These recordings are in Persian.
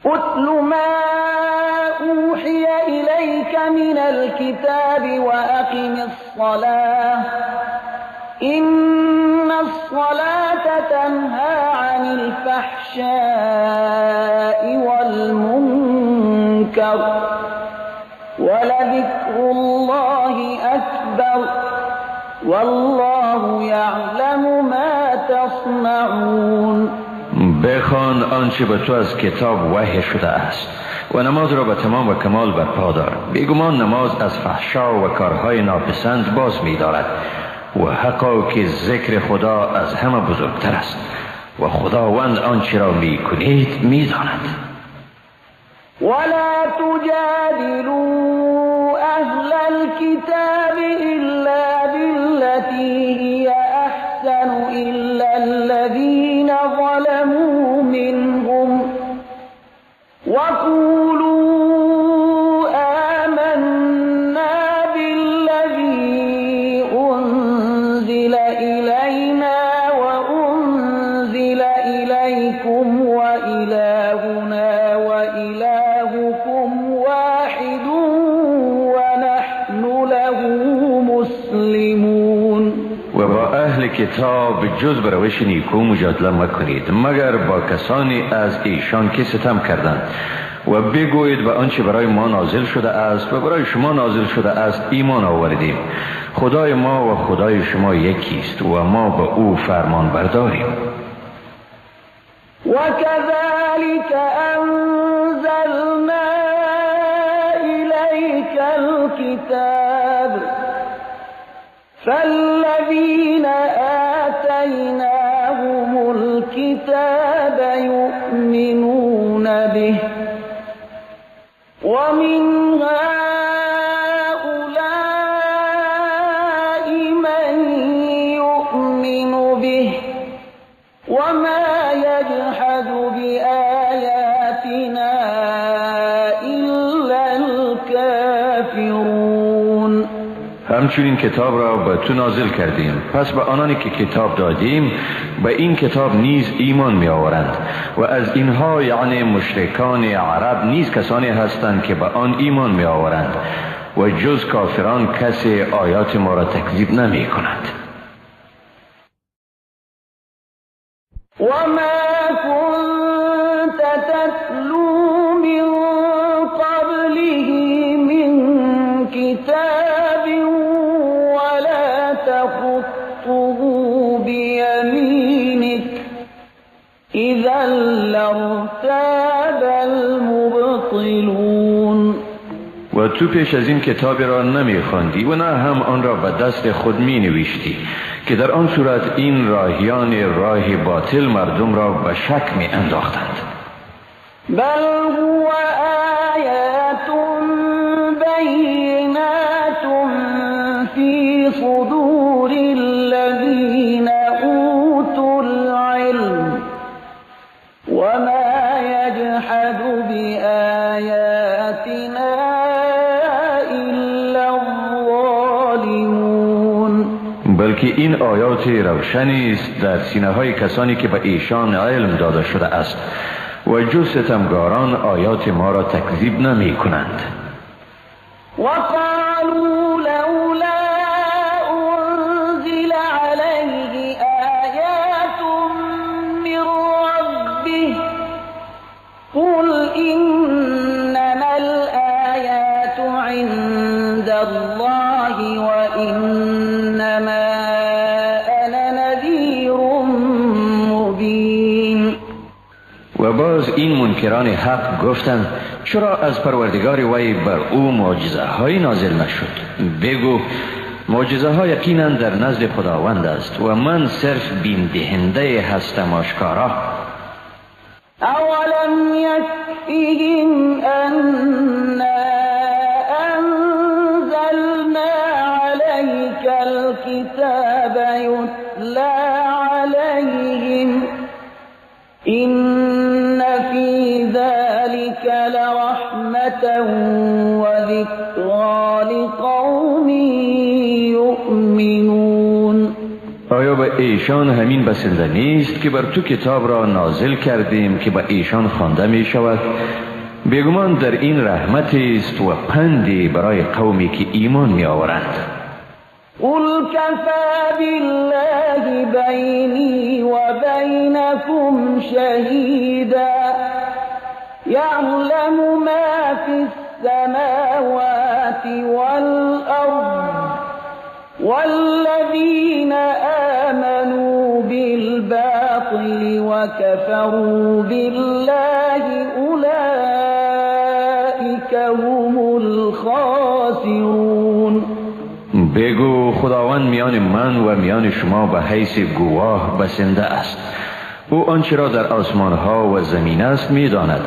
اتل ما اوحی الیک من الكتاب واقم الصلاة ان الصلاة تنهى عن الفحشاء والمنكر ولذكر الله اکبر والله یعلم ما تصنعون. بخوان آنچه به تو از کتاب وحی شده است و نماز را به تمام و کمال برپا دار. بیگمان نماز از فحشا و کارهای ناپسند باز می دارد و حقا که ذکر خدا از همه بزرگتر است و خداوند آنچه را می کنید می داند. ولا تجادلوا اهل الكتاب الا بالتي هي احسن الا الذين ظلموا منهم وقولوا آمنا بالذي أنزل إلينا وأنزل إليكم وإلهنا وإلهكم واحد ونحن له مسلمون. و با اهل کتاب جز به روش نیکو مجادله مکنید مگر با کسانی از ایشان که ستم کردند و بگویید به آنچه برای ما نازل شده است و برای شما نازل شده است ایمان آوردیم. خدای ما و خدای شما یکی است و ما به او فرمان برداریم. وكذلك أنزلنا إليك الكتاب فالذين آتيناهم الكتاب يؤمنون به ومن هؤلاء من يؤمن به وما يجحد بآياتنا إلا الكافرون. همچنین کتاب را به تو نازل کردیم پس به آنانی که کتاب دادیم به این کتاب نیز ایمان می آورند و از اینها یعنی مشرکان عرب نیز کسانی هستند که به آن ایمان می آورند و جز کافران کسی آیات ما را تکذیب نمی کند. وما كنت تتلو من قبله من كتاب ولا تخطه بيمينك إذا لارتاب المبطلون. و تو پیش از این کتابی را نمی خواندی و نه هم آن را به دست خود می نوشتی که در آن صورت این راهیان راه باطل مردم را به شک می انداختند. بل هو آیات بینات فی صدور الذین اوتوا العلم وما یجحد بآیاتنا الا الظالمون. بلکه این آیات روشنی است در سینه های کسانی که به ایشان علم داده شده است و جز ستمگاران آیات ما را تکذیب نمی کنند. وقالوا لولا أنزل عليه آيات من ربه قل إنما الآيات عند الله وإنما أنا نذير مبين. و باز این منکران حق گفتند چرا از پروردگار وی بر او معجزه های نازل نشد؟ بگو معجزه ها یقینا در نزد خداوند است و من صرف بین دهنده هستم آشکارا. اولم یکفیهم انا انزلنا علیک الكتاب یتلا علیهم إن في ذلك لرحمة وذكرى لقوم يؤمنون. آیا به ایشان همین بسنده نیست که بر تو کتاب را نازل کردیم که به ایشان خوانده می شود؟ بیگمان در این رحمت است و پندی برای قومی که ایمان می آورند. قل كفى بالله بيني وبينكم شهيدا يعلم ما في السماوات والأرض والذين آمنوا بالباطل وكفروا بالله أولئك هم الخاسرون. بگو خداوند میان من و میان شما به حیث گواه بسنده است. او آنچه را در آسمان ها و زمین است میداند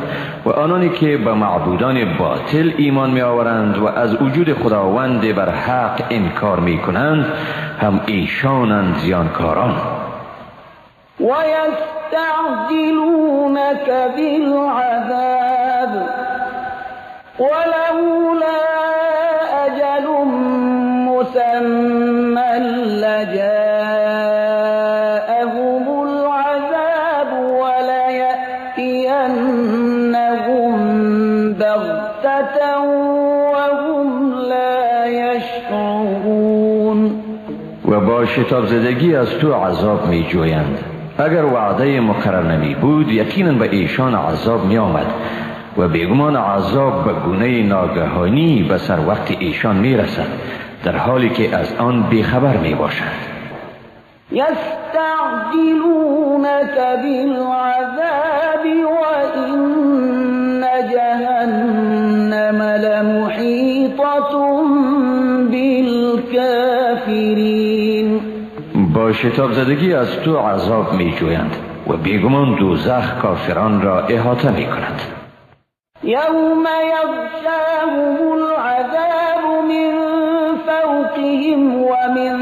و آنانی که به معبودان باطل ایمان می آورند و از وجود خداوند بر حق انکار می کنند هم ایشانند زیانکاران. و یستعجلونک بالعذاب ولولا اجل مسمى لجاءهم العذاب وليأتينهم بغتة وهم لا يشعرون. و با شتاب زدگی از تو عذاب می جویند. اگر وعده مقرر نمی بود یقینا به ایشان عذاب می آمد و بیگمان عذاب به گونه ناگهانی به سر وقت ایشان می رسد در حالی که از آن بیخبر می باشند. یستعجلونک بالعذاب وإن جهنم لمحیطة بالکافرین. با شتاب زدگی از تو عذاب می جویند و بیگمان دوزخ کافران را احاطه می کند. یوم یغشاهم العذاب من فوقهم ومن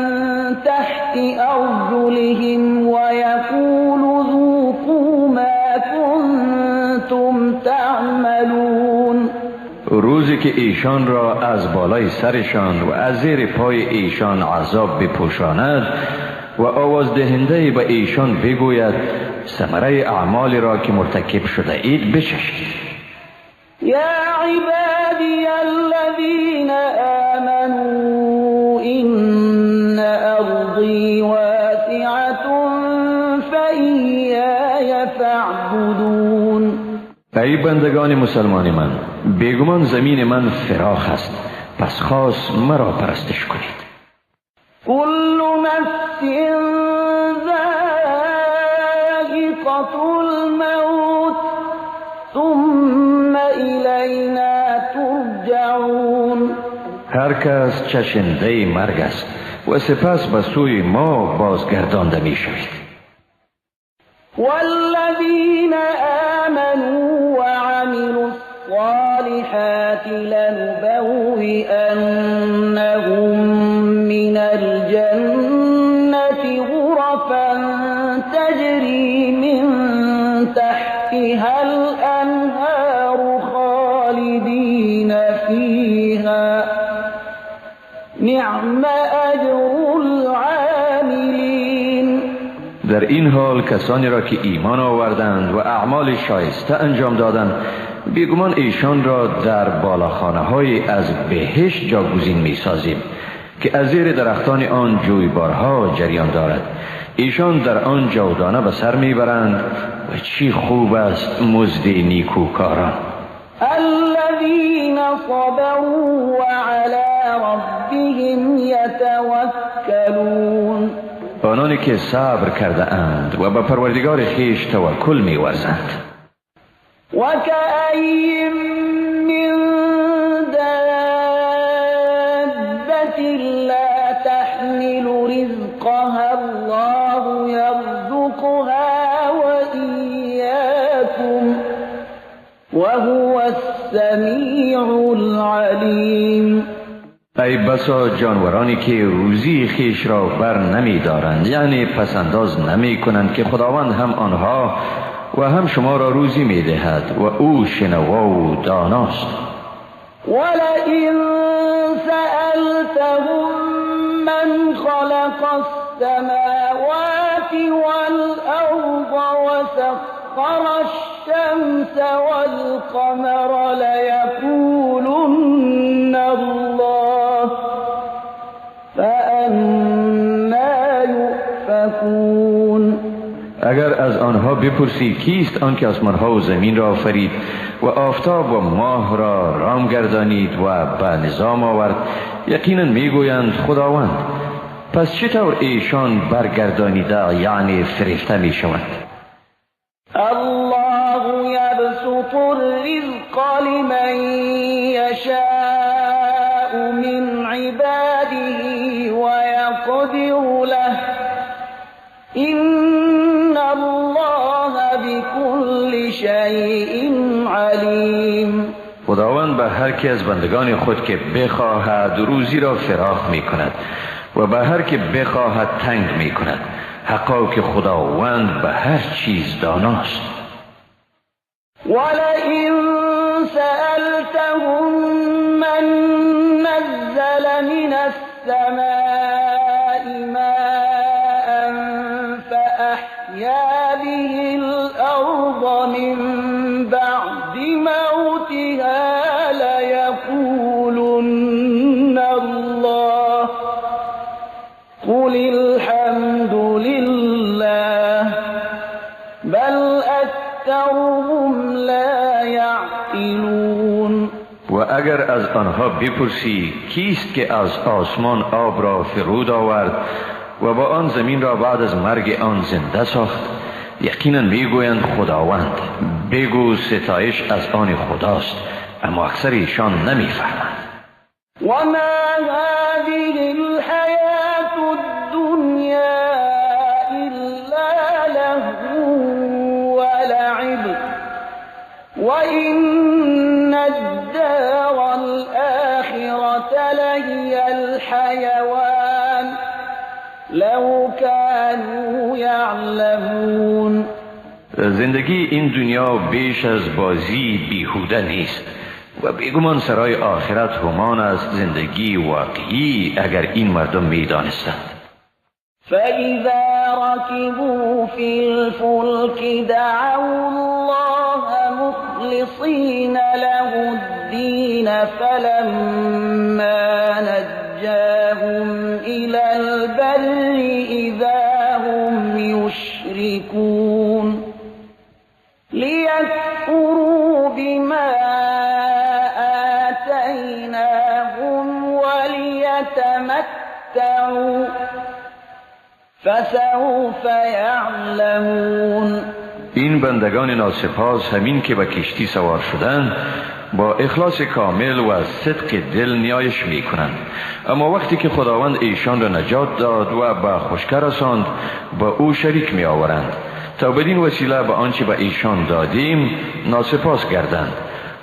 تحت أرجلهم ويقول ذوقوا ما كنتم تعملون. روزی که ایشان را از بالای سرشان و از زیر پای ایشان عذاب بپوشاند و آواز دهنده به ایشان بگوید ثمره اعمال را که مرتکب شده اید بچشید. یا عبادی الذین آمنوا إن أرضي واسعة فإياي فاعبدون. ای بندگان مسلمان من، بیگمان زمین من فراخ است، پس خاص مرا پرستش کنید. كل نفس ذائقة الموت ثم إلينا ترجعون. هر کس چشنده مرگ است و سپس به سوی ما بازگردانده می شوید. والذین آمنوا وعملوا الصالحات لنبوئنهم من الجنة غرفا تجري من تحتها الأنهار خالدين فيها نعم أجر العاملين. در این حال کسانی را که ایمان آوردند و اعمال شایسته انجام دادند بیگمان ایشان را در بالاخانه های از بهشت جاگزین می سازیم که از زیر درختان آن جویبارها جریان دارد. ایشان در آن جاودانه به سر می برند و چی خوب است مزد نیکوکاران. الذين صبروا وعلى ربهم يتوكلون. آنانی که صبر کرده اند و به پروردگار خویش توکل می ورزند. وكأي من دابة لا تحمل رزقها الله يرزقها وإياكم وهو السميع العليم. ای بسا جانورانی که روزی خیش را بر نمی دارند، یعنی پسنداز نمی کنند که خداوند هم آنها و هم شما را روزی می دهد و او شنوا و داناست. ولئن سألتهم من خلق السماوات والأرض وسخر الشمس والقمر ليقولن الله فأنا يؤفكون. اگر از آنها بپرسی کیست آن که آسمانها و زمین را آفرید و آفتاب و ماه را رام گردانید و به نظام آورد، یقینا میگویند خداوند. پس چطور ایشان برگردانیده یعنی فریفته می شوند؟ الله یبسط الرزق لمن یشاء من عباده ويقدر له إن الله بكل شيء علیم. خداوند به هر کی از بندگان خود که بخواهد روزی را فراخ می کند و به هر که بخواهد تنگ می کند. حقا که خداوند به هر چیز داناست. ولئن سألتهم من نزل من السماء ماء فأحيا به الأرض من بعد موتها ليقولن الله قل الحمد لله بل أكثرهم لا يعقلون. و اگر از آنها بپرسی کیست که از آسمان آب را فرود آورد و با آن زمین را بعد از مرگ آن زنده ساخت، یقینا میگویند خداوند. بگو ستایش از آن خداست، اما اکثر ایشان نمیفهمند. وما هذه الحياة الدنيا إلا لهو ولعب وإن الدار الآخرة لهي الحيوان لو كانوا يعلمون. زندگی این دنیا بیش از بازی بیهوده نیست و بیگمان سرای آخرت همان است زندگی واقعی اگر این مردم میدانستند. فإذا ركبوا في الفلك دعوا الله مخلصين له الدين فلما نجاهم إلى البر إذا هم يشركون ليكفروا بما آتيناهم وليتمتعوا فسوف يعلمون. این بندگان ناسپاس همین که به کشتی سوار شدند با اخلاص کامل و صدق دل نیایش می کنند، اما وقتی که خداوند ایشان را نجات داد و به خشکی رساند با او شریک می آورند تا بدین وسیله به آنچه به ایشان دادیم ناسپاس گردند.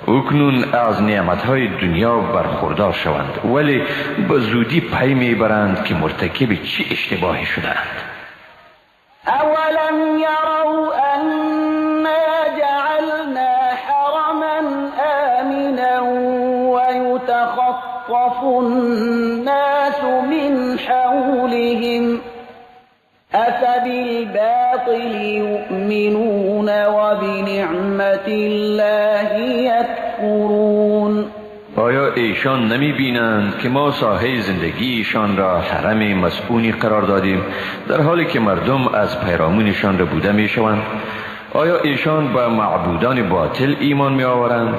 اکنون از نعمتهای دنیا برخوردار شوند ولی به زودی پی میبرند که مرتکب چه اشتباهی شدند. اولم یروا انا جعلنا حرما آمنا ويتخطف الناس من حولهم أفبالباطل يؤمنون وبنعمة الله يكفرون. آیا ایشان نمی بینند که ما ساحه زندگیشان را حرم مسکونی قرار دادیم در حالی که مردم از پیرامونشان را بوده می شوند؟ آیا ایشان به معبودان باطل ایمان می آورند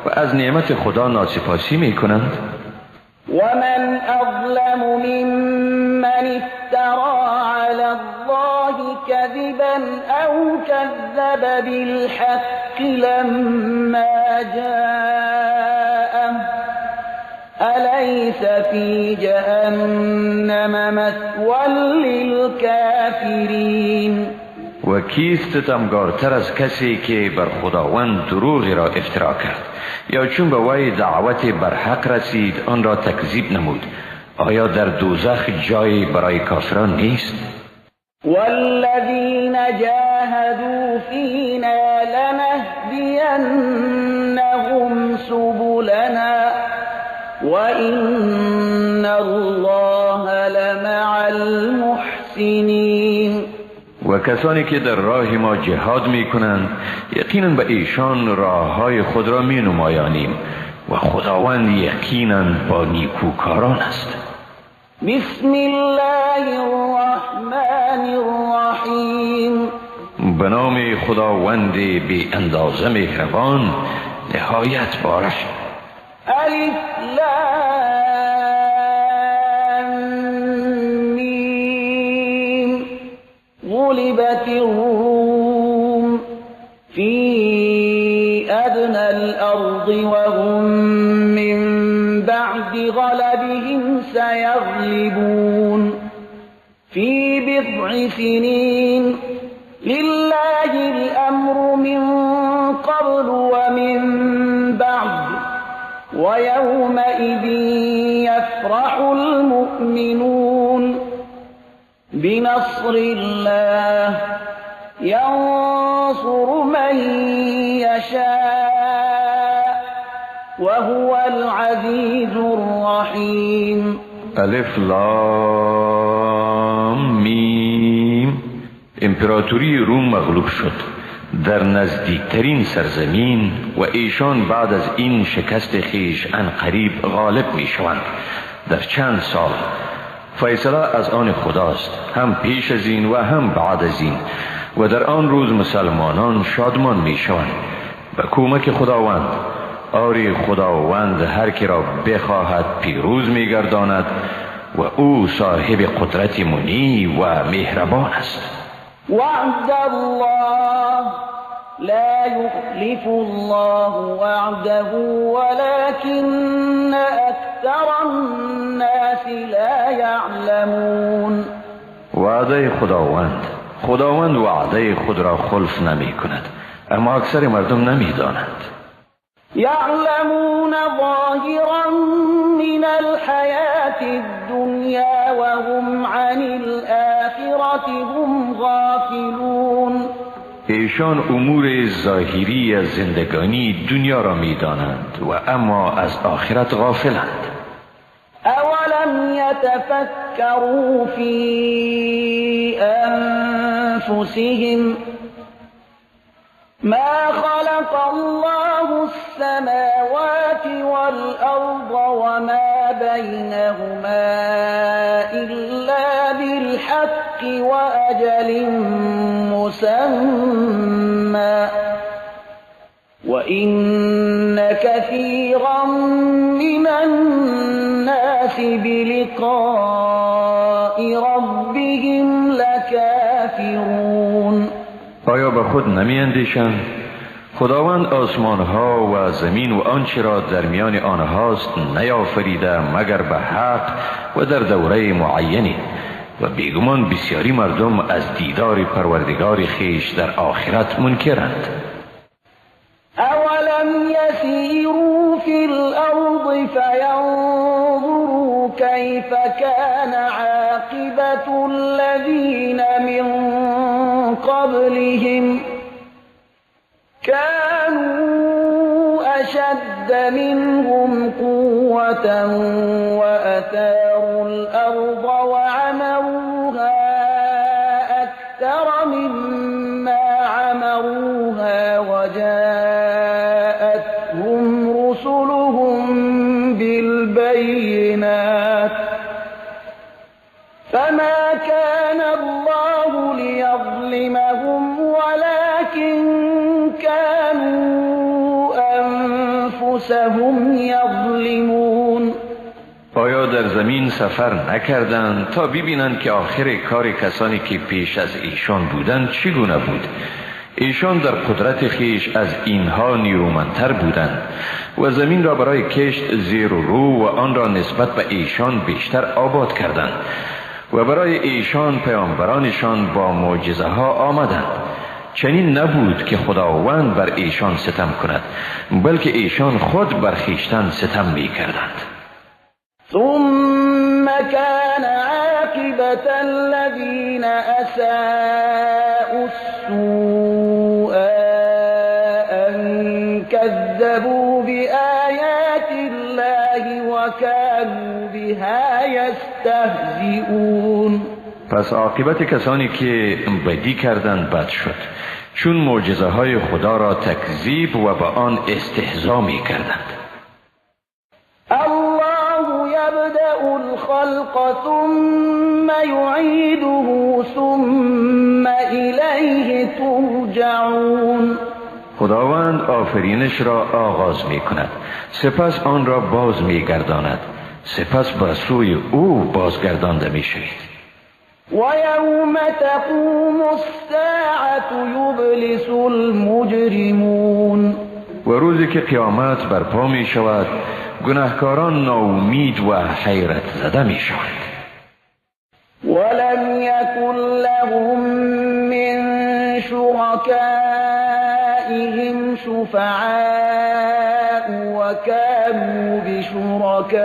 و از نعمت خدا ناسپاسی می کنند؟ ومن أظلم ممن افترى على الله كذبا أو كذب بالحق لما جاءه أليس في جهنم مثوى للكافرين. و کیست ستمگارتر از کسی که بر خداوند دروغی را افترا کرد یا چون به وی دعوت بر حق رسید آن را تکذیب نمود؟ آیا در دوزخ جایی برای کافران نیست؟ والذین جاهدوا فینا لنهدینهم سبلنا وإن الله لمع المحسنین. و کسانی که در راه ما جهاد می کنند یقینا به ایشان راه های خود را می نمایانیم و خداوند یقینا با نیکوکاران است. بسم الله الرحمن الرحیم. به نام خداوند بی اندازه مهربان نهایت بارش. الف لام میم. غلبت الروم فی ادنى الارض وهم من بعد غلبهم سيغلبون في بضع سنين لله الأمر من قبل ومن بعد ويومئذ يفرح المؤمنون بنصر الله ينصر من يشاء وهو العزيز الرحيم. الف لام میم. امپراتوری روم مغلوب شد در نزدیکترین سرزمین و ایشان بعد از این شکست خیش عنقریب غالب می شوند. در چند سال فیصله از آن خداست، هم پیش از این و هم بعد از این، و در آن روز مسلمانان شادمان می شوند به کمک خداوند. آری خداوند هر کی را بخواهد پیروز می گرداند و او صاحب قدرت منی و مهربان است. وعد الله لا يخلف الله وعده ولكن أكثر الناس لا يعلمون. وعده خداوند وعده خود را خلف نمی کند، اما اکثر مردم نمی دانند. يعلمون ظاهرا من الحياة الدنيا وهم عن الآخرة هم غافلون. ایشان امور ظاهری از زندگانی دنیا را می دانند و اما از آخرت غافلند. اولم يتفكروا في أنفسهم ما خلق الله السماوات والأرض وما بينهما إلا بالحق وأجل مسمى وإن كثيرا من الناس بلقاء ربهم لكافرون. آیا به خود نمی اندیشند؟ خداوند آسمان ها و زمین و آنچه را در میان آنهاست نیافریده مگر به حق و در دوره معینی، و بیگمان بسیاری مردم از دیدار پروردگار خیش در آخرت منکرند. اولم يسيروا في الأرض فينظروا كيف كان عاقبة الذين من قبلهم كانوا أشد منهم قوة وأثاروا الأرض وعمروها أكثر مما عمروها وجاءتهم رسلهم بالبينات فما كان الله ليظلمهم ولكن كانوا أنفسهم يظلمون. آیا در زمین سفر نکردند تا ببینند که آخر کار کسانی که پیش از ایشان بودند چگونه بود؟ ایشان در قدرت خیش از اینها نیرومندتر بودند و زمین را برای کشت زیر و رو و آن را نسبت به ایشان بیشتر آباد کردند و برای ایشان پیامبرانشان با معجزه ها آمدند. چنین نبود که خداوند بر ایشان ستم کند، بلکه ایشان خود بر خیشتن ستم می کردند. ثم كان عاقبة الذين أساءوا السوء أن كذبوا بآيات الله وكانوا بها يستهزئون. پس عاقبت کسانی که بدی کردند بد شد، چون معجزه های خدا را تکذیب و به آن استهزا می کردند. الله یبدأ الخلق ثم یعیده ثم الیه ترجعون. خداوند آفرینش را آغاز می کند، سپس آن را باز می گرداند، سپس به سوی او بازگردانده می شوید. وَيَوْمَ تَقُومُ السَّاعَةُ يُبْلِسُ الْمُجْرِمُونَ. و روزی که قیامت برپا می شود، گناهکاران ناامید و حیرت زده می شوند. وَلَمْ يَكُنْ لَهُم مِّن شُرَكَائِهِمْ شُفَعَاءُ وَكَانُوا بِشُرَكَائِهِمْ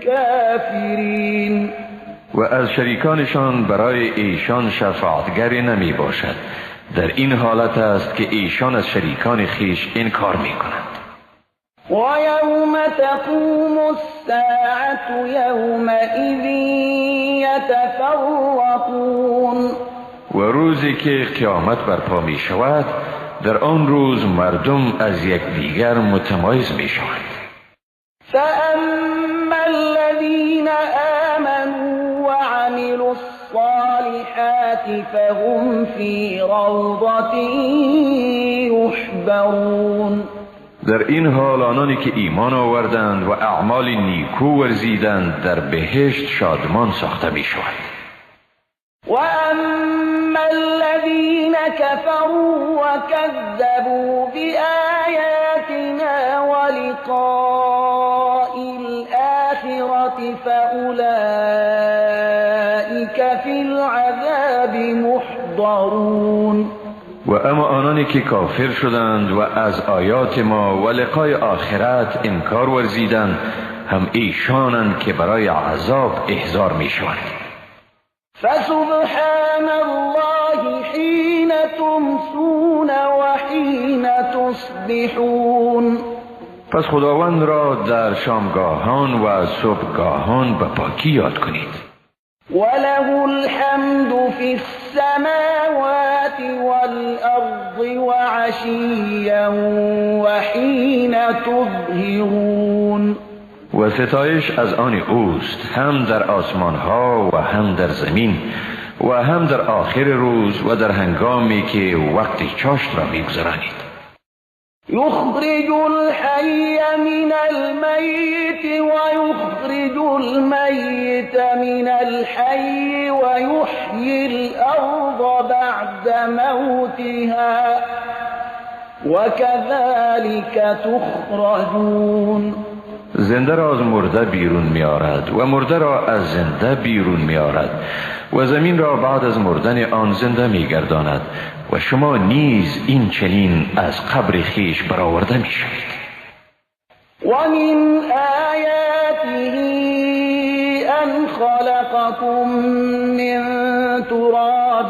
كَافِرِينَ. و از شریکانشان برای ایشان شفاعتگری نمی باشد. در این حالت است که ایشان از شریکان خیش انکار می کنند. وَيَوْمَ تَقُومُ السَّاعَةُ يَوْمَئِذٍ يَتَفَرَّقُونَ. و روزی که قیامت برپا می شود، در آن روز مردم از یکدیگر متمایز می شوند. فَأَمَّا الَّذِينَ آمَنُوا وَعَمِلُوا الصَّالِحَاتِ فَهُمْ فِي رَوْضَةٍ يُحْبَرُونَ. در این حال آنانی که ایمان آوردند و اعمال نیکو ورزیدند در بهشت شادمان ساخته می شوند. وَأَمَّا الَّذِينَ كَفَرُوا وَكَذَّبُوا بِآيَاتِنَا وَلِقَاءِ الْآخِرَةِ فَأُولَئِكَ فِي الْعَذَابِ مُحْضَرُونَ. و اما آنانی که کافر شدند و از آیات ما و لقای آخرت انکار ورزیدند، هم ایشانند که برای عذاب احضار می شوند. فسبحان الله حين تمسون وحين تصبحون. پس خداوند را در شامگاهان و صبحگاهان به پاکی یاد کنید. وله الحمد في السماوات والأرض وعشيا وحين تظهرون. و ستایش از آن اوست، هم در آسمان ها و هم در زمین و هم در آخر روز و در هنگامی که وقت چاشت را می‌گذرانید. يخرج الحي من الميت ويخرج الميت من الحي ويحيي الأرض بعد موتها وكذلك تخرجون. زنده را از مرده بیرون می آرد و مرده را از زنده بیرون می آرد و زمین را بعد از مردن آن زنده می گرداند و شما نیز این چنین از قبر خیش برآورده می شوید. ومن آیاته ان خلقكم من تراب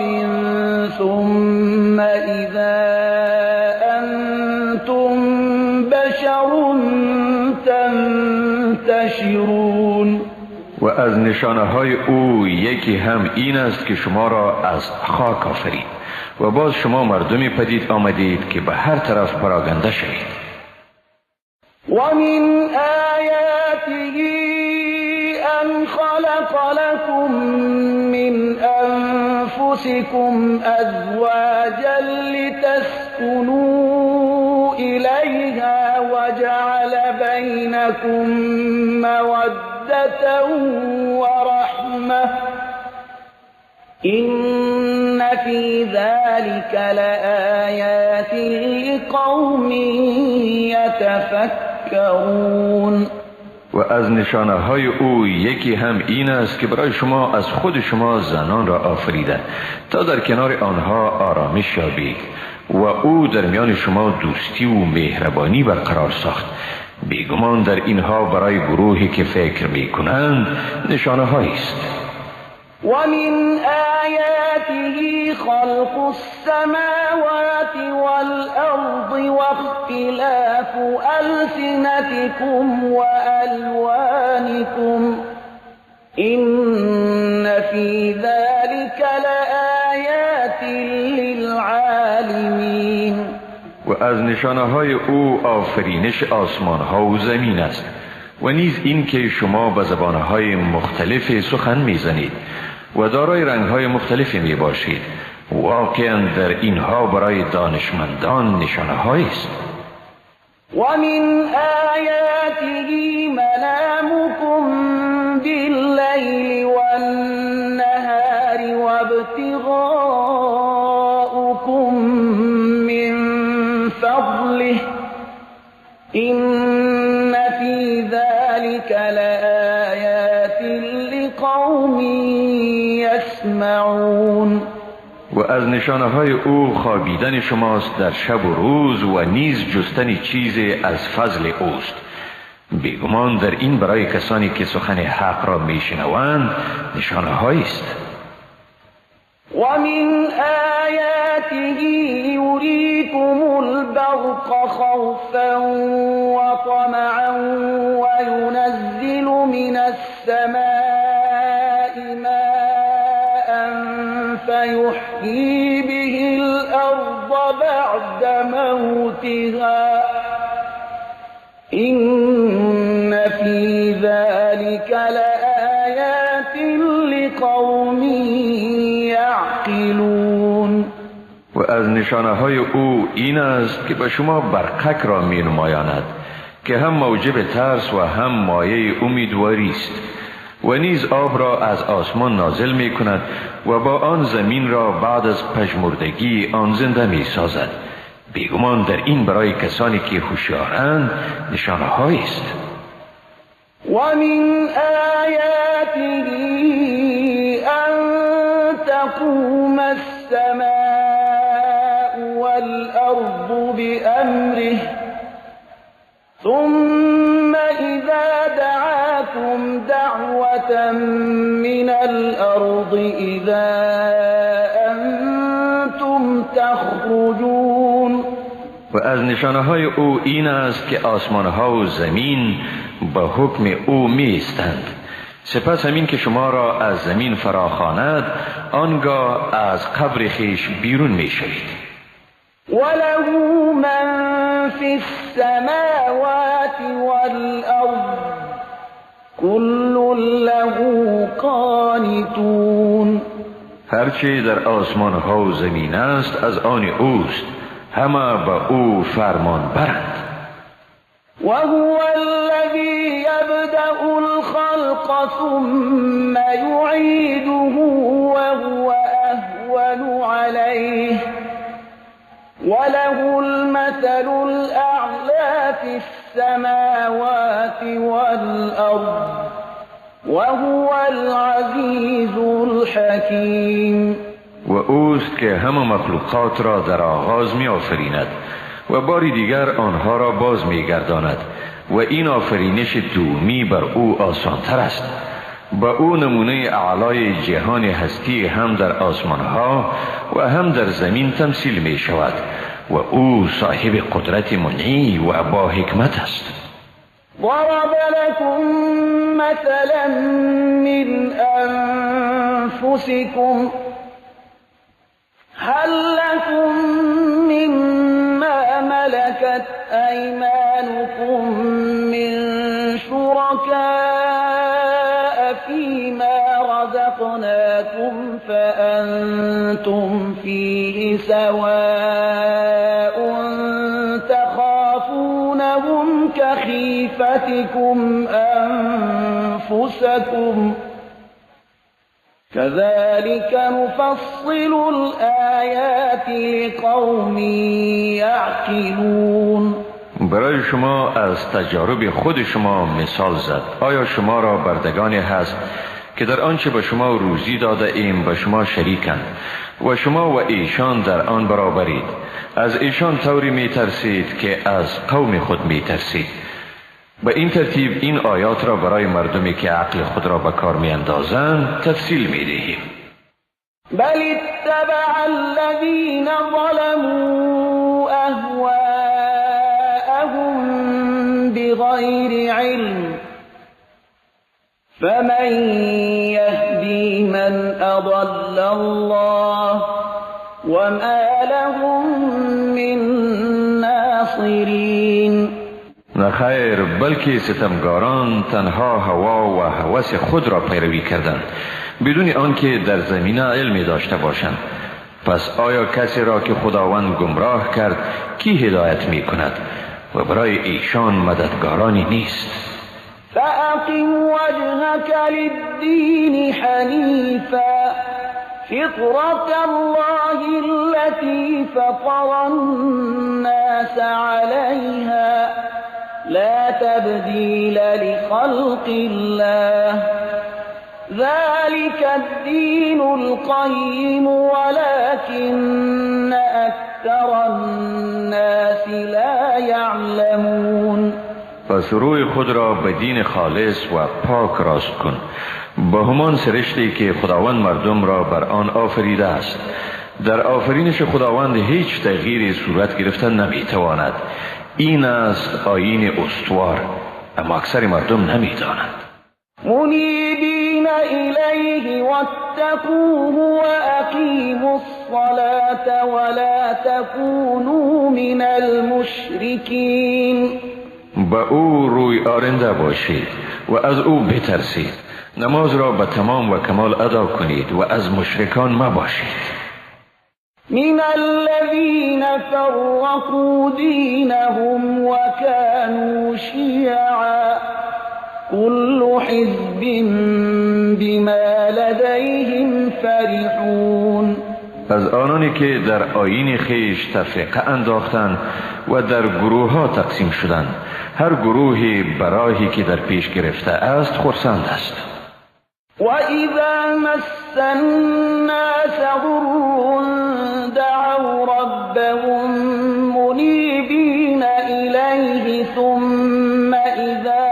ثم اذا انتم بشر تنتشرون. و از نشانه های او یکی هم این است که شما را از خاک آفرید و باز شما مردمی پدید آمدید که به هر طرف پراگنده شوید. ومن آیاته ان خلق لكم من انفسكم ازواجا لتسكنوا الیها وجعل بینکم مودة ورحمة إن في ذلك لآيات لقوم يتفكرون. و از نشانه های او یکی هم این است که برای شما از خود شما زنان را آفریده تا در کنار آنها آرامش یابید و او در میان شما دوستی و مهربانی برقرار ساخت. بیگمان در اینها برای گروهی که فکر می کنند نشانه هایی است. ومن آیاته خلق السماوات والأرض واختلاف ألسنتكم وألوانكم إن في ذلك لآیات للعالمین. و از نشانه های او آفرینش آسمان ها و زمین است و نیز این که شما به زبان های مختلف سخن میزنید و دارای رنگ های مختلفی می باشید. واقعا در اینها برای دانشمندان نشانه هایی است. ومن آیاته منامكم باللیل والنهار وابتغاؤكم من فضله إن في ذلك لآیات لقوم يسمعون. و از نشانه های او خوابیدن شماست در شب و روز و نیز جستن چیزی از فضل اوست. بیگمان در این برای کسانی که سخن حق را میشنوند نشانه هایی است. ومن آیاته یریکم البرق خوفا وطمعا وینزل من السماء ماء فيحيي به الأرض بعد موتها إن في ذلك لآيات لقوم یعقلون. و از نشانه های او این است که به شما برقک را می نمایاند که هم موجب ترس و هم مایه امیدواری است و نیز آب را از آسمان نازل می کند و با آن زمین را بعد از پژمردگی آن زنده می سازد. بیگمان در این برای کسانی که هوشیارند نشانه هایی است. ومن آیاته أن تقوم السماء والأرض بأمره ثم إذا دعاكم دعوة من الأرض إذا أنتم تخرجون. و از نشانه های او این است که آسمان ها و زمین به حکم او می ایستند. سپس همین که شما را از زمین فراخواند آنگاه از قبر خیش بیرون می شوید. وله من فی السماوات والأرض كل له قانتون. هرچی در آسمان ها و زمین است از آن اوست، همه به او فرمان برند. وهو الذي يبدأ الخلق ثم يعيده وهو أهون عليه وله المثل الأعلى في السماوات والأرض وهو العزيز الحكيم. و اوست که همه مخلوقات را در آغاز می آفریند و باری دیگر آنها را باز می گرداند و این آفرینش دومی بر او آسانتر است. با او نمونه اعلای جهان هستی هم در آسمان ها و هم در زمین تمثیل می شود و او صاحب قدرت منعی و با حکمت است. ضرب لكم مثلا من أنفسكم هل لكم مما ملكت أيمانكم من شركاء فيما رزقناكم فأنتم فيه سواء تخافونهم كخيفتكم أنفسكم كذلك نفصل الآيات لقوم يعقلون. برای شما از تجارب خود شما مثال زد. آیا شما را بردگانی هست که در آنچه به شما روزی داده ایم به شما شریکند و شما و ایشان در آن برابرید؟ از ایشان طوری می ترسید که از قوم خود می ترسید. به این ترتیب این آیات را برای مردمی که عقل خود را به کار می اندازند تفصیل می دهیم. بل اتبع الذين ظلموا أهواءهم بغير علم فمن أضل الله وما لهم من ناصرین. نخیر، بلکه ستمگاران تنها هوا و هوس خود را پیروی کردند بدون آنکه در زمینه علمی داشته باشند. پس آیا کسی را که خداوند گمراه کرد کی هدایت می کند و برای ایشان مددگارانی نیست؟ فأقم وجهك للدين حنيفا فطرة الله التي فطر الناس عليها لا تبديل لخلق الله ذلك الدين القيم ولكن أكثر الناس لا يعلمون. پس روی خود را به دین خالص و پاک راست کن با همان سرشتی که خداوند مردم را بر آن آفریده است. در آفرینش خداوند هیچ تغییری صورت گرفتن نمیتواند. این است آیین استوار، اما اکثر مردم نمیدانند. منیبین الیه واتقوه واقیموا الصلاة ولا تکونوا من المشرکین. به او روی آرنده باشید و از او بترسید. نماز را به تمام و کمال ادا کنید و از مشرکان مباشید. من الذين فرقوا دينهم وكانوا شيعا كل حزب بما لديهم فرحون. از آنانی که در آیین خیش تفرقه انداختند و در گروه ها تقسیم شدند، هر گروهی براهی که در پیش گرفته است خرسند است. وَإِذَا مَسَّ النَّاسَ ضُرٌّ دَعَوْا رَبَّهُم مُنِيبِينَ إِلَيْهِ ثُمَّ إِذَا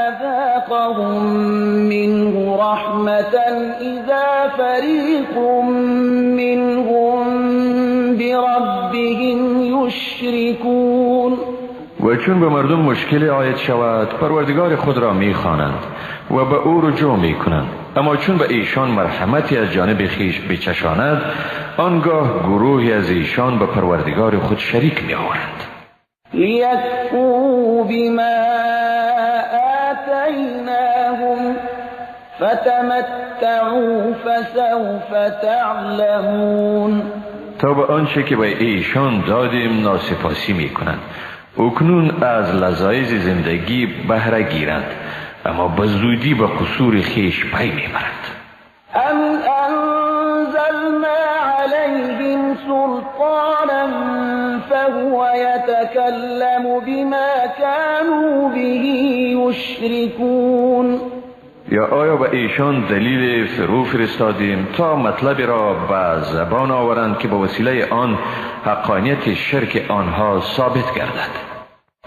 أَذَاقَهُم مِّنْهُ رَحْمَةً إِذَا فَرِيقٌ مِّنْهُم بِرَبِّهِمْ يُشْرِكُونَ. و چون به مردم مشکل عاید شود پروردگار خود را می‌خوانند و به او رجوع می‌کنند، اما چون به ایشان مرحمتی از جانب خویش بچشاند آنگاه گروهی از ایشان به پروردگار خود شریک می‌آورند. لیکفروا بما آتیناهم فتمتعوا فسوف تعلمون. تا به آنچه که به ایشان دادیم ناسپاسی می‌کنند. اکنون از لذایز زندگی بهره گیرند، اما به زودی به قصور خیش پی میبرند. ام انزلنا علیهم سلطانا فهو یتکلم بما كانوا به یشرکون. یا آیا به ایشان دلیل فرو فرستادیم تا مطلب را به زبان آورند که به وسیله آن حقانیت شرک آنها ثابت گردد؟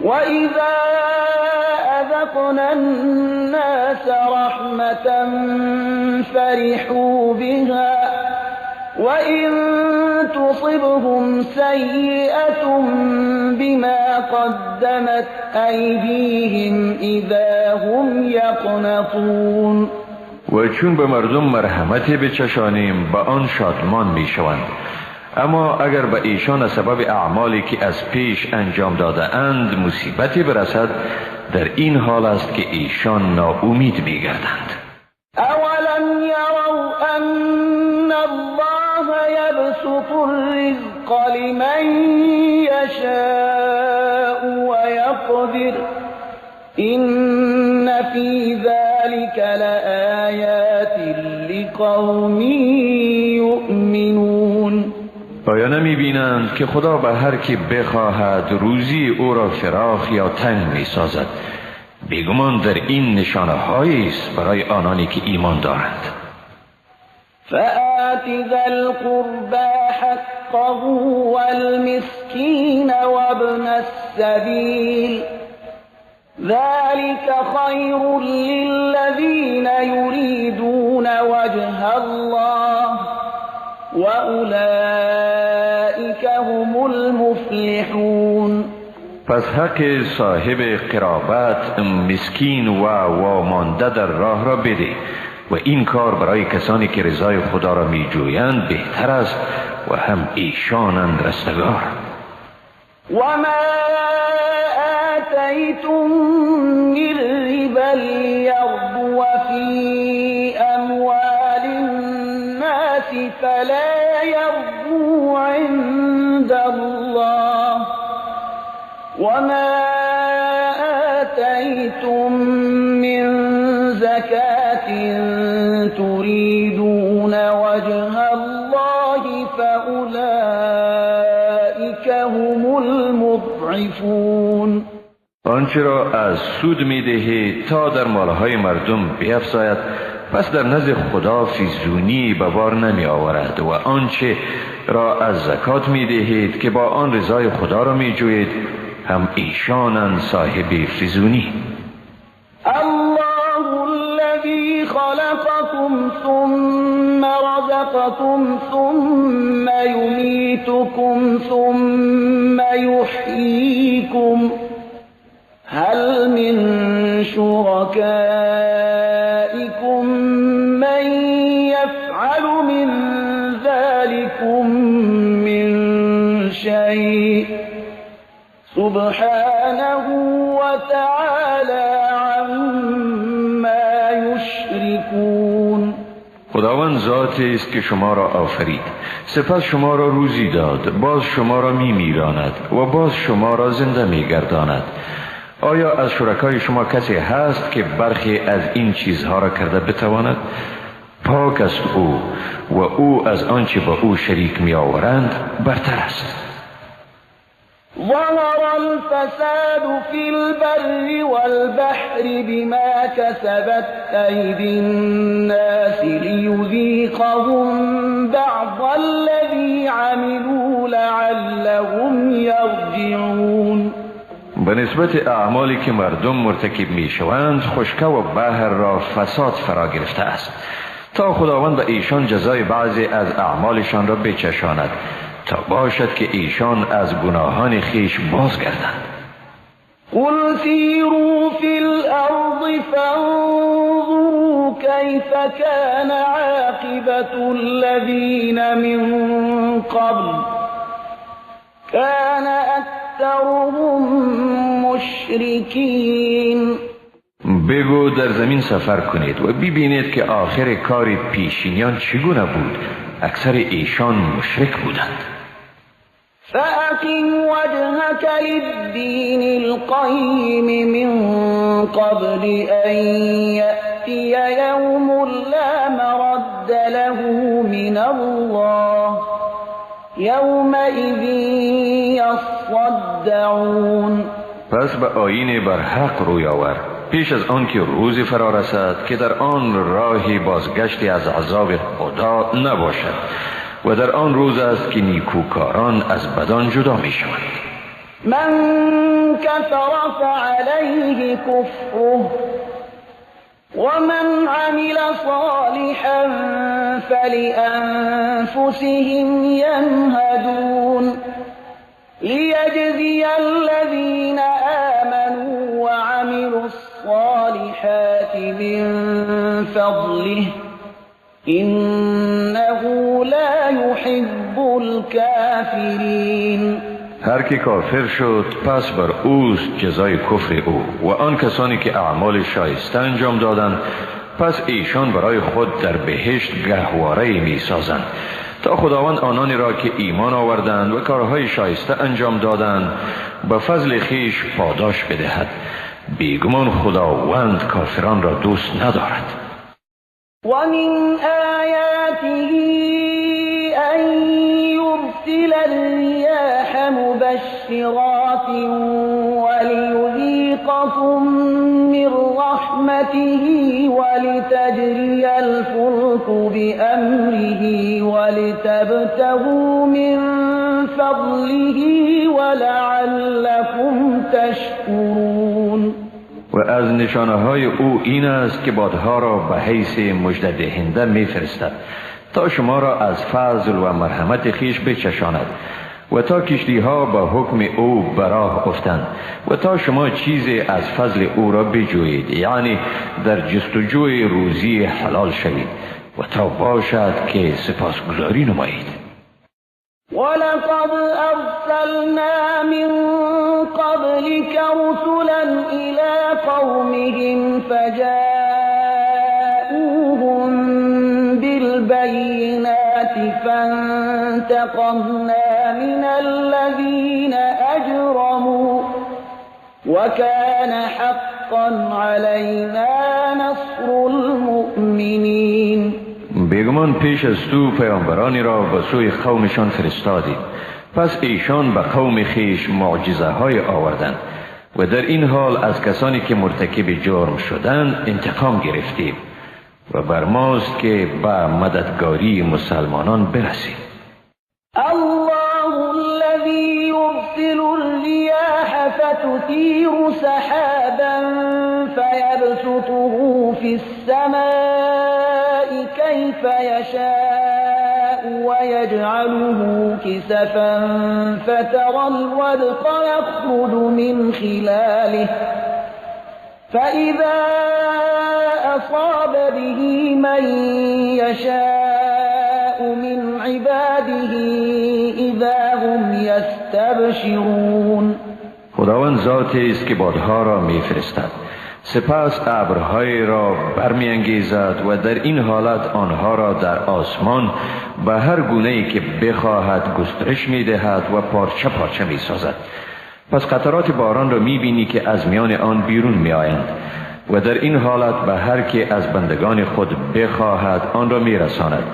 و اذا اذقنا الناس رحمة فرحوا بها وإن تصبهم سيئة بما قدمت أيديهم إذا هم يقنطون. و چون به مردم مرحمتی بچشانیم به آن شادمان می شوند، اما اگر به ایشان سبب اعمالی که از پیش انجام داده اند مصیبتی برسد، در این حال است که ایشان ناامید می گردند. اولم یروا ان الله یبسط الرزق لمن یشاء و یقدر این فی ذلك لآیات لقوم یؤمنون. آیا نمی بینند که خدا به هر کی بخواهد روزی او را فراخ یا تنگ می سازد؟ بیگمان در این نشانه هایی است برای آنانی که ایمان دارند. فآت ذا القربى حقه والمسكين وابن السبيل ذلك خير للذين يريدون وجه الله وأولئك هم المفلحون. پس حق صاحب قرابت، مسکین و وامانده در راه را بده. و این کار برای کسانی که رضای خدا را می جویند بهتر است و هم ایشانند رستگار. وما آتيتم من ربا ليربو في أموال الناس فلا يربو عند الله وما آتيتم من زكاة تريدون وجه الله فأولئك هم المضعفون. آنچه را از سود می دهید تا در مالهای مردم بیفزاید پس در نزد خدا فیزونی به بار نمی آورد و آنچه را از زکات می دهید که با آن رضای خدا را می جوید هم ایشانند صاحب فیزونی. الله الذي خلقكم ثم رزقكم ثم يميتكم ثم يحييكم هل من شركائكم من يفعل من ذلكم من شيء سبحانه وتعالى عما يشركون. خداوند ذاتی است که شما را آفرید، سپس شما را روزی داد، باز شما را می میراند و باز شما را زنده می گرداند. آیا از شرکای شما کسی هست که برخی از این چیزها را کرده بتواند؟ پاک است او و او از آنچه با او شریک می آورند برتر است. ظهر الفساد في البر والبحر بما كسبت أيدي الناس ليذيقهم بعض الذي عملوا لعلهم يرجعون. به نسبت اعمالی که مردم مرتکب می شوند خشکی و بحر را فساد فرا گرفته است تا خداوند به ایشان جزای بعضی از اعمالشان را بچشاند تا باشد که ایشان از گناهان خیش بازگردند. قل سیروا فی الارض فانظروا کیف کان عاقبت الذین من قبل کان اکثرهم مشرکین. بگو در زمین سفر کنید و ببینید که آخر کار پیشینیان چگونه بود. اکثر ایشان مشرک بودند. فأقم وجهك للدين القيم من قبل أن يأتي يوم لا مرد له من الله يومئذ يصدعون. پس به آیین برحق روی آور پیش از آن که روزی فرا رسد که در آن راهی بازگشتی از عذاب خدا نباشد و در آن روز است که نیکوکاران از بدان جدا می شوند. من کفر فعلیه کفره ومن عمل صالحا فلأنفسهم يمهدون ليجزي الذين آمنوا وعملوا الصالحات من فضله إنه لا يحب الكافرين. هر که کافر شد پس بر اوست جزای کفر او و آن کسانی که اعمال شایسته انجام دادند پس ایشان برای خود در بهشت گهواره می سازند تا خداوند آنانی را که ایمان آوردند و کارهای شایسته انجام دادند به فضل خیش پاداش بدهد. بیگمان خداوند کافران را دوست ندارد. ومن آیاته أن يرسل الرياح مبشرات وليذيقكم من رحمته ولتجري الفلك بأمره ولتبتغوا من فضله ولعلكم تشكرون. و از نشانه های او این است که بادها را به حیث مژده دهنده می فرستد تا شما را از فضل و مرحمت خیش بچشاند و تا کشتی ها با حکم او براه افتند و تا شما چیزی از فضل او را بجویید، یعنی در جستجوی روزی حلال شوید و تا باشد که سپاسگزاری نمایید. ولقد أرسلنا من قبلك رسلا إلى قومهم فجاءوهم بالبينات فانتقمنا من الذين أجرموا وكان حقا علينا نصر المؤمنين. بیگمان پیش از تو پیامبرانی را به سوی قومشان فرستادیم، پس ایشان به قوم خیش معجزه های آوردند و در این حال از کسانی که مرتکب جرم شدند انتقام گرفتیم و بر ماست که به مددگاری مسلمانان برسیم. الله الذي يرسل الرياح فتثير سحابا فيبسطه في السماء كيف يشاء ويجعله كسفا فترى الودق يخرج من خلاله فإذا أصاب به من يشاء من عباده إذا هم يستبشرون. خداوند ذاتی است که بادها را میفرستد، سپس ابرهای را برمیانگیزد و در این حالت آنها را در آسمان به هر گونه‌ای که بخواهد گسترش میدهد و پارچه پارچه میسازد. پس قطرات باران را میبینی که از میان آن بیرون میآیند و در این حالت به هر که از بندگان خود بخواهد آن را میرساند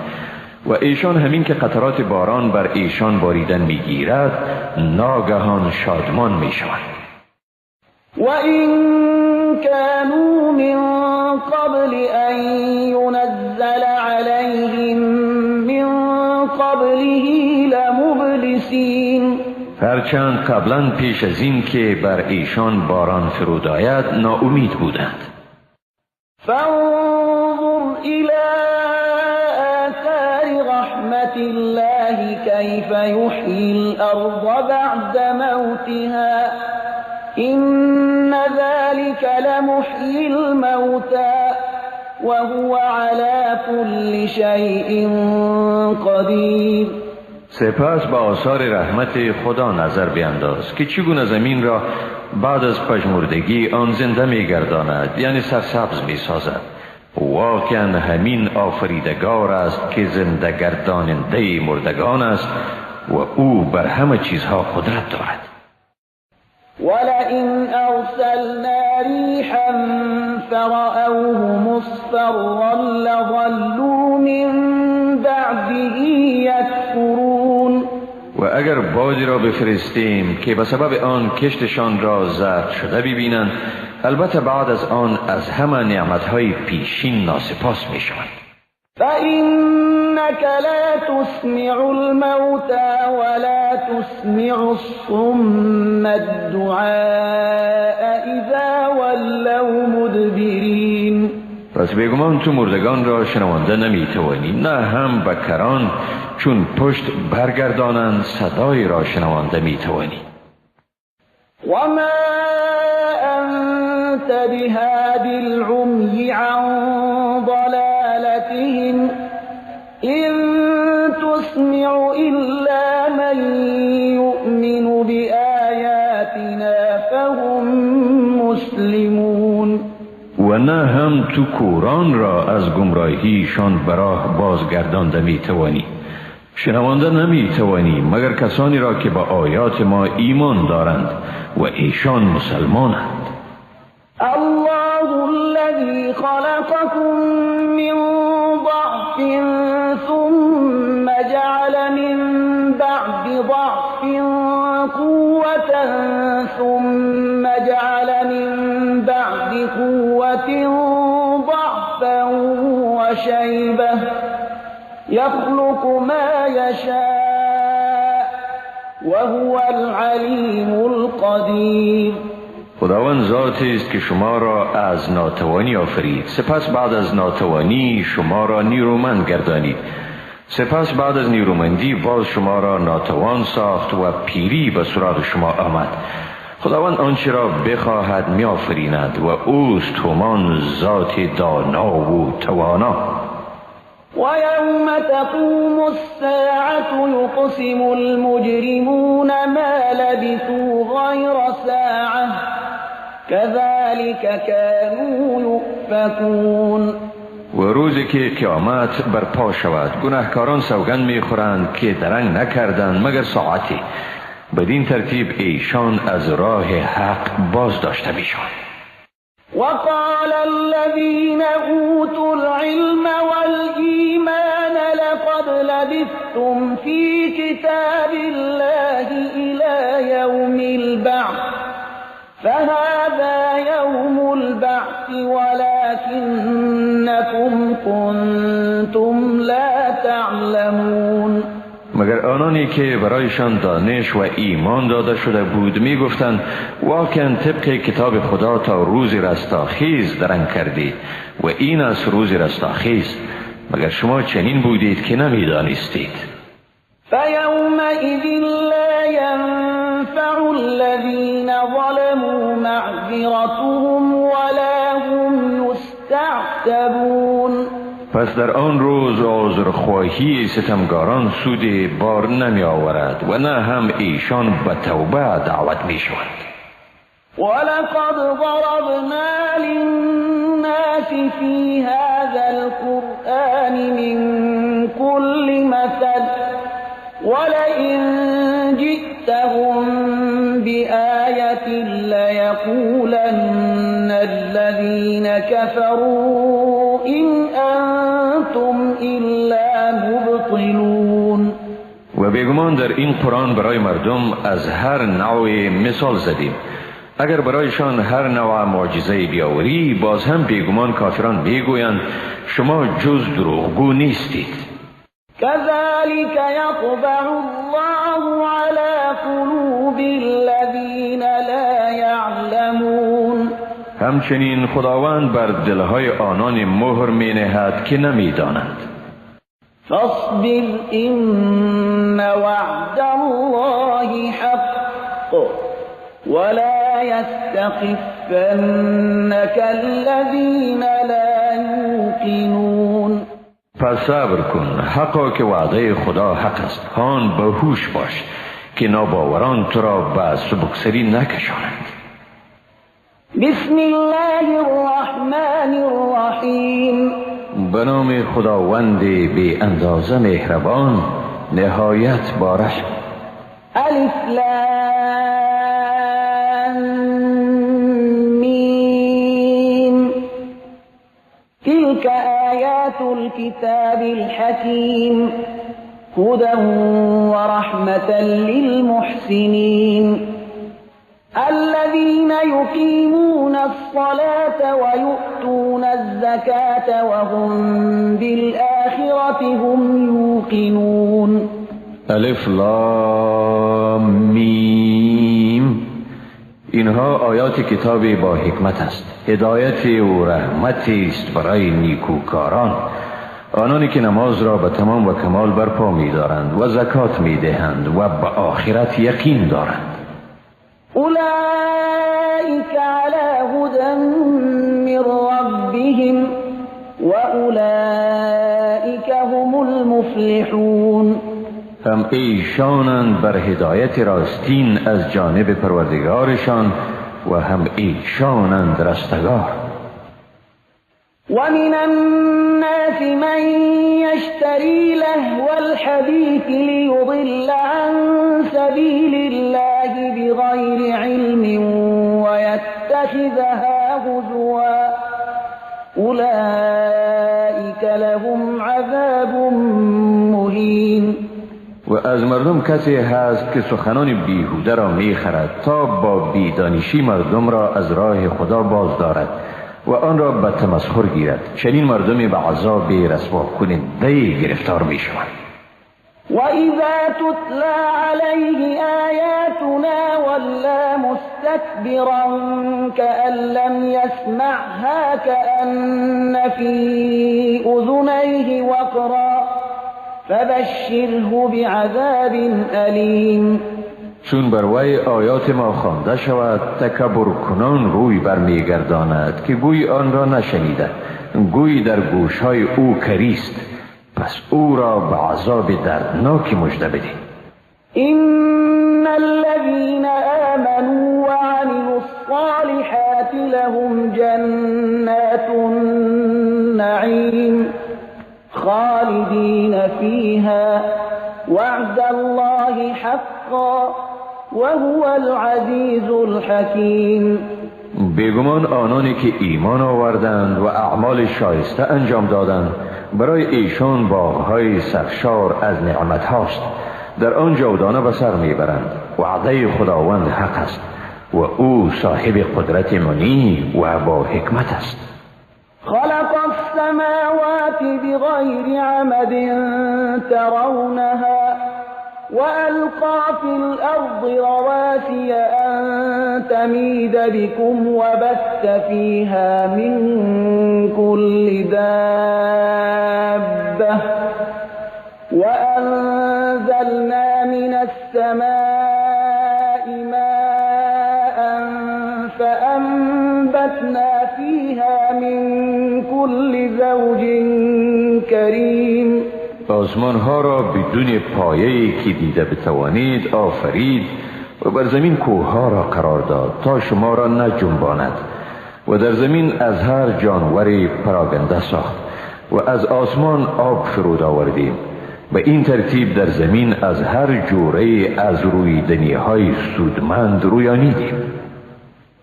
و ایشان همین که قطرات باران بر ایشان باریدن میگیرد ناگهان شادمان میشوند. و این كانوا من قبل ان ينزل عليهم من قبله لمبلسین. هرچند قبلا پیش از این که بر ایشان باران فرود آید ناامید بودند. فانظر الى آثار رحمت الله كيف يحيي الارض بعد موتها إن ذلك لمحيي الموتى وهو على كل شيء قدير. سپس با آثار رحمت خدا نظر بینداز که چگونه زمین را بعد از پژمردگی آن زنده میگرداند، یعنی سرسبز میسازد. واقعا همین آفریدگار است که زنده گرداننده مردگان است و او بر همه چیزها قدرت دارد. ولئن أرسلنا ريحا فرأوه مصفرا لظلوا من بعده يكفرون. و اگر بادی را بفرستیم که به سبب آن کشتشان را زرد شده ببینند، البته بعد از آن از همه نعمتهای پیشین ناسپاس می شوند. فإنك لا تسمع الموتى ولا تسمع الصم الدعاء إذا ولوا مدبرين. پس بیگمان تو مردگان را شنوانده نمیتوانی، نه هم بکران چون پشت برگردانند صدای را شنوانده میتوانی. وما أنت بهاد العمي عن ضلالتهم إن تسمع إلا من يؤمن بآياتنا فهم مسلمون. و نه هم تو کوران را از گمراهیشان براه بازگردانده میتوانی، شنوانده نمیتوانی مگر کسانی را که با آیات ما ایمان دارند و ایشان مسلمانند. الله الذي خلقكم من ضعف ثم جعل من بعد ضعف قوة ثم جعل من بعد قوة ضعفا وشيبة يخلق ما يشاء وهو العليم القدير. خداوند ذاتی است که شما را از ناتوانی آفرید، سپس بعد از ناتوانی شما را نیرومند گردانید سپس بعد از نیرومندی باز شما را ناتوان ساخت و پیری به سراغ شما آمد. خداوند آنچه را بخواهد می آفریند و اوست همان ذات دانا و توانا. ويوم تقوم الساعة يقسم المجرمون ما لبثوا غير ساعة كذلك كانوا يؤفكون. و روزی که قیامت برپا شود گناهکاران سوگند میخورند که درنگ نکردند مگر ساعتی. بدین ترتیب ایشان از راه حق باز داشته میشوند. وقال الذين أوتوا العلم والإيمان لقد لبثتم في كتاب الله إلى يوم البعث فهذا يوم البعث ولكنكم كنتم لا تعلمون. مگر آنانی که برایشان دانش و ایمان داده شده بود می گفتند واقعا طبق کتاب خدا تا روز رستاخیز درنگ کردید و این از روز رستاخیز، مگر شما چنین بودید که نمی دانستید. فیومئذ لا ينفع الذین ظلموا معذرتهم ولا هم یستعتبون. پس در آن روز عذرخواهی ستمگاران سودی بار نمی آورد و نه هم ایشان به توبه دعوت می شوند. ولقد ضربنا للناس في هذا القرآن من كل مثل ولئن جئتهم بآية ليقولن الذين كفروا إن أنتم إلا مبطلون. و بیگمان در این قرآن برای مردم از هر نوع مثال زدیم. اگر برایشان هر نوع معجزه بیاوری باز هم بیگمان کافران میگویند شما جز دروغگو نیستید. كذلك يطبع الله على قلوب الذين لا يعلمون. همچنین خداوند بر دلهای آنان مهر می نهد که نمی دانند. فاصبر إن وعد الله حق ولا يستخفنك الذين لا يوقنون. پس صبر کن، حقا که وعده خدا حق است. هان به هوش باش که ناباوران تو را به سبکسری نکشانند. بسم الله الرحمن الرحیم. به نام خداوند بی اندازه مهربان نهایت با رحم. الف لام میم. تلك آیات الكتاب الحکیم هدى ورحمة للمحسنين الذين يقيمون الصلاة ويؤتون الزكاة وهم بالآخرة هم يوقنون. الف لام میم. اینها آیات کتابی با حکمت است، هدایت و رحمتی است برای نیکوکاران، آنانی که نماز را به تمام و کمال برپا می دارند و زکات می دهند و به آخرت یقین دارند. اولئک علی هدى من ربهم واولئک هم المفلحون. هم ایشانند بر هدایت راستین از جانب پروردگارشان و هم ایشانند رستگار. ومن الناس من يشتري لهو الحديث ليضل عن سبيل الله بغير علم ويتخذها هزوا أولئك لهم عذاب مهين. و از مردم کسی هست که سخنان بیهوده را میخرد تا با بیدانشی مردم را از راه خدا باز دارد و آن را به تمسخر گیرد. چنین مردمی به عذاب رسوا کننده گرفتار می شوند. و اذا تتلى علیه آیاتنا ولا مستكبرا كأن لم يسمعها كأن في اذنيه وقرا فبشره بعذاب علیم. چون بر وی آیات ما خوانده شود تکبر کنان روی برمیگرداند که گوی آن را نشنیده، گوی در گوشهای او کریست، پس او را به عذاب دردناکی مژده بده. إن الذين آمنوا وعملوا الصالحات لهم جنات النعيم خالدين فيها وعد الله حقا وهو العزيز الحكيم. بیگمان آنانی که ایمان آوردند و اعمال شایسته انجام دادند برای ایشان باغهای سرشار از نعمت هاست، در آن جاودانه به سر میبرند. وعده خداوند حق است و او صاحب قدرت منی و با حکمت است. خلق السماوات بغير عمد ترونها وألقى في الأرض رواسي أن تميد بكم وبث فيها من كل دابة وأنزلنا من السماء ماء فأنبتنا فيها من كل زوج كريم. آسمان ها را بدون پایه‌ای که دیده بتوانید آفرید و بر زمین کوه ها را قرار داد تا شما را نجنباند و در زمین از هر جانوری پراگنده ساخت و از آسمان آب فرود آوردیم. به این ترتیب در زمین از هر جوره از رویدنی های سودمند رویانیدیم.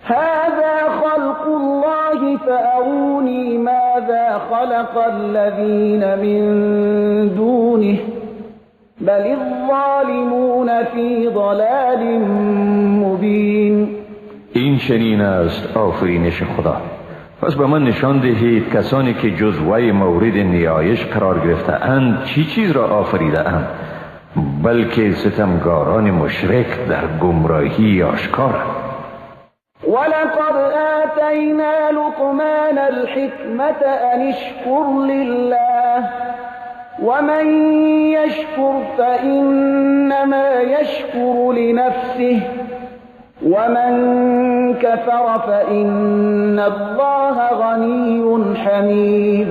هذا خلق الله فأروني ماذا خلق الذين من دونه بل الظالمون في ضلال مبين. این چنین است آفرینش خدا، پس به من نشان دهید کسانی که جزوه مورد نیایش قرار گرفته اند چی چیز را آفریده اند، بلکه ستمگاران مشرک در گمراهی آشکار. ولقد آتينا لقمان الحكمة أن اشكر لله ومن يشكر فإنما يشكر لنفسه ومن كفر فإن الله غني حمید.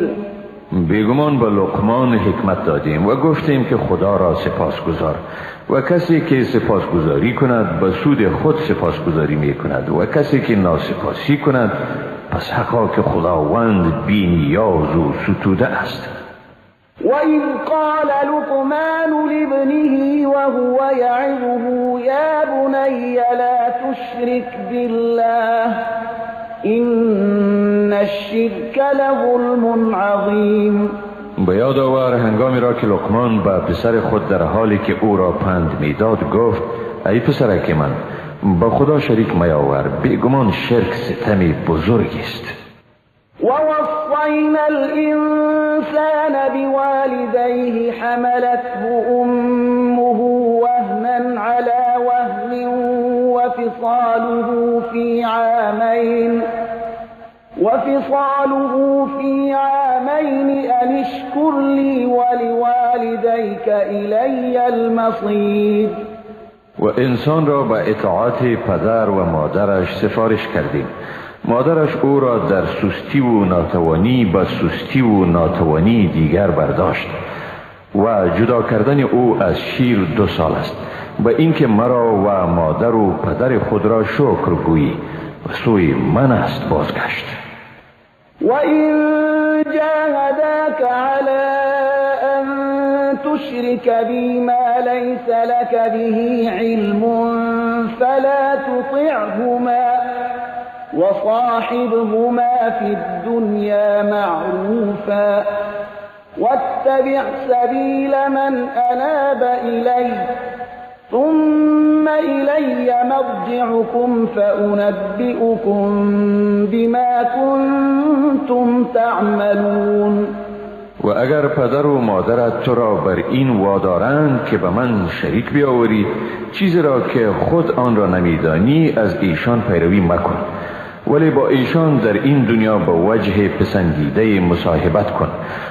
بیگمان به لقمان حکمت دادیم و گفتیم که خدا را سپاسگزار و کسی که سپاسگزاری کند به سود خود سپاسگزاری می کند و کسی که ناسپاسی کند پس حقا که خداوند بی نیاز و ستوده است. وَإِذْ قَالَ لُقْمَانُ لِابْنِهِ وَهُوَ يَعِظُهُ يَا بُنَيَّ لَا تُشْرِكْ بِاللَّهِ إِنَّ الشِّرْكَ لَظُلْمٌ عَظِيمٌ. به یاد آور هنگامی را که لقمان به پسر خود در حالی که او را پند میداد گفت ای پسرک من با خدا شریک میاور، بیگمان شرک ستمی بزرگی است. ووصينا الإنسان بوالديه حملته أمه وهنا على وهن وفصاله في عامين أن اشكر لي ولوالديك إلي المصير. و انسان را به اطاعت پدر و مادرش سفارش کردیم. مادرش او را در سستی و ناتوانی به سستی و ناتوانی دیگر برداشت و جدا کردن او از شیر 2 سال است، به اینکه مرا و مادر و پدر خود را شکر گویی و سوی من است بازگشت. وَإِن جَاهَدَاكَ عَلَىٰ أَن تُشْرِكَ بِي مَا لَيْسَ لَكَ بِهِ عِلْمٌ فَلَا تُطِعْهُمَا وَصَاحِبْهُمَا فِي الدُّنْيَا مَعْرُوفًا وَاتَّبِعْ سَبِيلَ مَنْ أَنَابَ إِلَيَّ ثُمَّ إِلَيَّ مَرْجِعُكُمْ فَأُنَبِّئُكُم بِمَا كُنتُمْ تَعْمَلُونَ. و اگر پدر و مادرت تو را بر این وادارند که به من شریک بیاوری، چیزی را که خود آن را نمیدانی از ایشان پیروی مکن ولی با ایشان در این دنیا به وجه پسندیده مصاحبت کن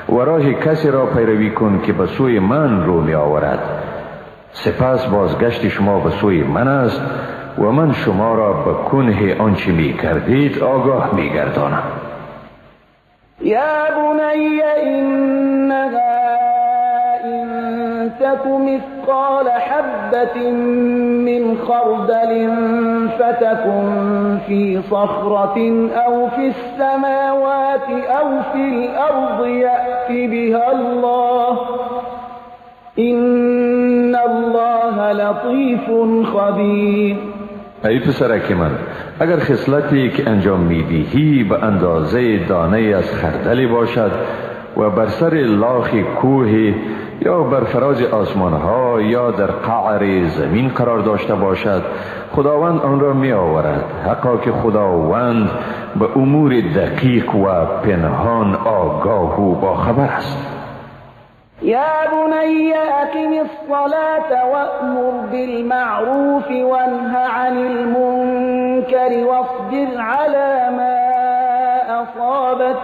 و راه کسی را پیروی کن که به سوی من رو می آورد. سپس بازگشت شما به سوی من است و من شما را به کنه آنچه می کردید آگاه می گردانم. یا بنی انها ان تک مثقال حبة من خردل فتكن في صخرة او في السماوات او في الارض یأت بها الله ان الله لطیف خبیر. ای پسرک من، اگر خصلتی که انجام میدهی به اندازه دانه از خردلی باشد و بر سر لاخ کوه یا بر فراز آسمان ها یا در قعر زمین قرار داشته باشد، خداوند آن را می آورد، حقا که خداوند به امور دقیق و پنهان آگاه و باخبر است. یا بنی اقم الصلاة وأمر بالمعروف وانه عن المنکر واصبر على ما اصابك